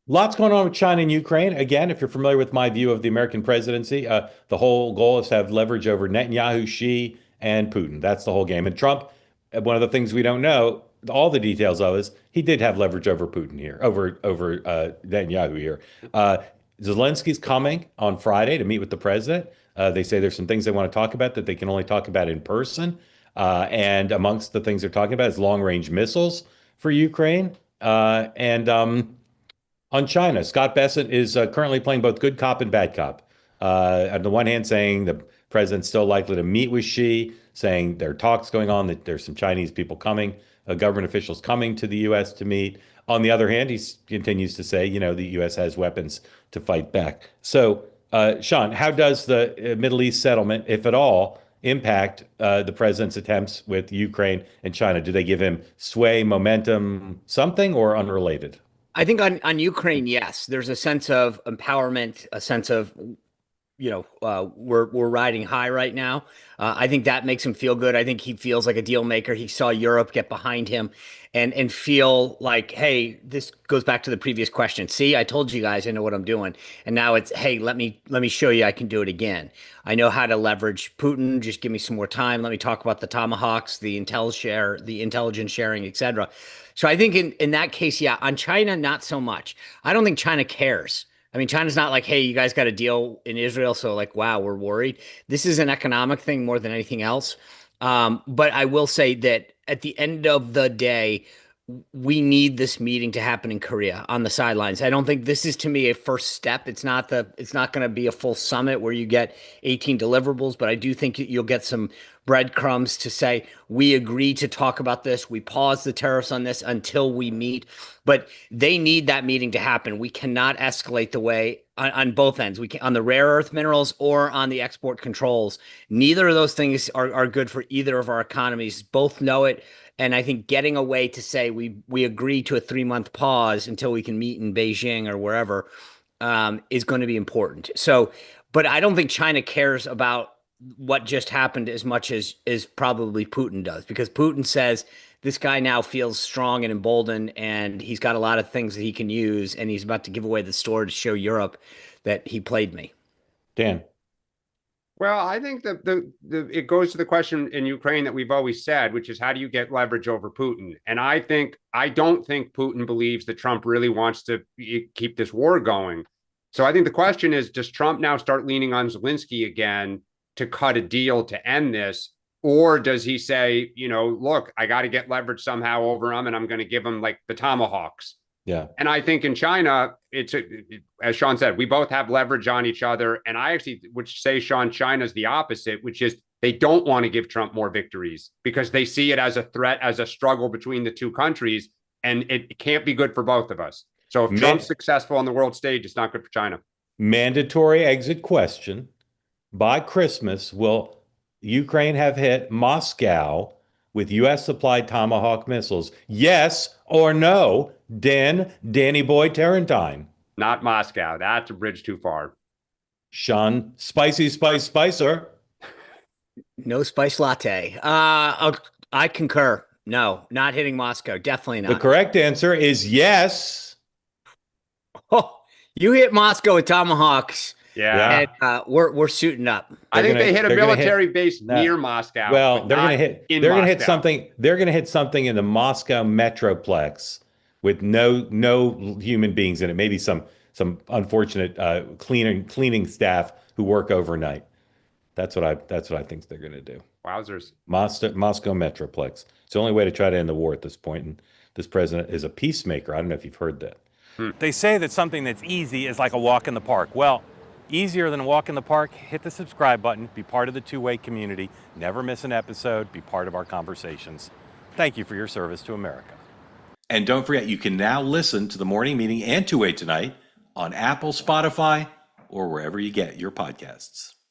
Lots going on with China and Ukraine. Again, if you're familiar with my view of the American presidency, the whole goal is to have leverage over Netanyahu, Xi, and Putin. That's the whole game. And Trump, one of the things we don't know, all the details of is he did have leverage over Putin here, over Netanyahu here. Uh, Zelensky's coming on Friday to meet with the president. They say there's some things they want to talk about that they can only talk about in person. And amongst the things they're talking about is long-range missiles for Ukraine. And on China, Scott Bessent is currently playing both good cop and bad cop. On the one hand, saying the president's still likely to meet with Xi, saying there are talks going on, that there's some Chinese people coming, government officials coming to the U.S. to meet. On the other hand, he continues to say, the U.S. has weapons to fight back. So, Sean, how does the Middle East settlement, if at all, impact the president's attempts with Ukraine and China? Do they give him sway, momentum, something, or unrelated? I think on Ukraine, yes, there's a sense of empowerment, a sense of we're riding high right now. I think that makes him feel good. I think he feels like a deal maker. He saw Europe get behind him and feel like, hey, this goes back to the previous question. See, I told you guys I know what I'm doing. And now it's, hey, let me show you I can do it again. I know how to leverage Putin. Just give me some more time. Let me talk about the Tomahawks, the intelligence sharing, etc. So I think in that case, yeah, on China, not so much. I don't think China cares. I mean, China's not like, hey, you guys got a deal in Israel, so like, wow, we're worried. This is an economic thing more than anything else. But I will say that at the end of the day, we need this meeting to happen in Korea on the sidelines. I don't think this is to me a first step. It's not going to be a full summit where you get 18 deliverables, but I do think you'll get some breadcrumbs to say we agree to talk about this. We pause the tariffs on this until we meet, but they need that meeting to happen. We cannot escalate the way on both ends. We can on the rare earth minerals or on the export controls. Neither of those things are good for either of our economies. Both know it. And I think getting a way to say we agree to a 3 month pause until we can meet in Beijing or wherever is going to be important. So, but I don't think China cares about what just happened as much as probably Putin does, because Putin says this guy now feels strong and emboldened, and he's got a lot of things that he can use, and he's about to give away the store to show Europe that he played me. Dan. Well, I think that it goes to the question in Ukraine that we've always said, which is how do you get leverage over Putin? And I don't think Putin believes that Trump really wants to keep this war going. So I think the question is, does Trump now start leaning on Zelensky again to cut a deal to end this? Or does he say, look, I got to get leverage somehow over him and I'm going to give him like the Tomahawks? Yeah. And I think in China, as Sean said, we both have leverage on each other. And I actually would say, Sean, China's the opposite, which is they don't want to give Trump more victories because they see it as a threat, as a struggle between the two countries. And it can't be good for both of us. So if Trump's successful on the world stage, it's not good for China. Mandatory exit question. By Christmas, will Ukraine have hit Moscow with U.S. supplied Tomahawk missiles? Yes or no, Danny Boy Tarantine? Not Moscow. That's a bridge too far. Sean, Spicy Spice Spicer. No spice latte. I concur. No, not hitting Moscow. Definitely The not. correct answer is yes. Oh, you hit Moscow with tomahawks, Yeah. and we're suiting up. I think they hit a they're gonna military base no. near Moscow. Well, but they're not gonna hit in they're gonna hit Moscow. something. They're gonna hit something in the Moscow metroplex with no human beings in it. Maybe some unfortunate cleaning staff who work overnight. That's what I think they're gonna do. Wowzers. Moscow metroplex. It's the only way to try to end the war at this point. And this president is a peacemaker. I don't know if you've heard that. They say that something that's easy is like a walk in the park. Well, easier than a walk in the park, hit the subscribe button, be part of the two-way community, never miss an episode, be part of our conversations. Thank you for your service to America. And don't forget, you can now listen to the morning meeting and Two Way Tonight on Apple, Spotify, or wherever you get your podcasts.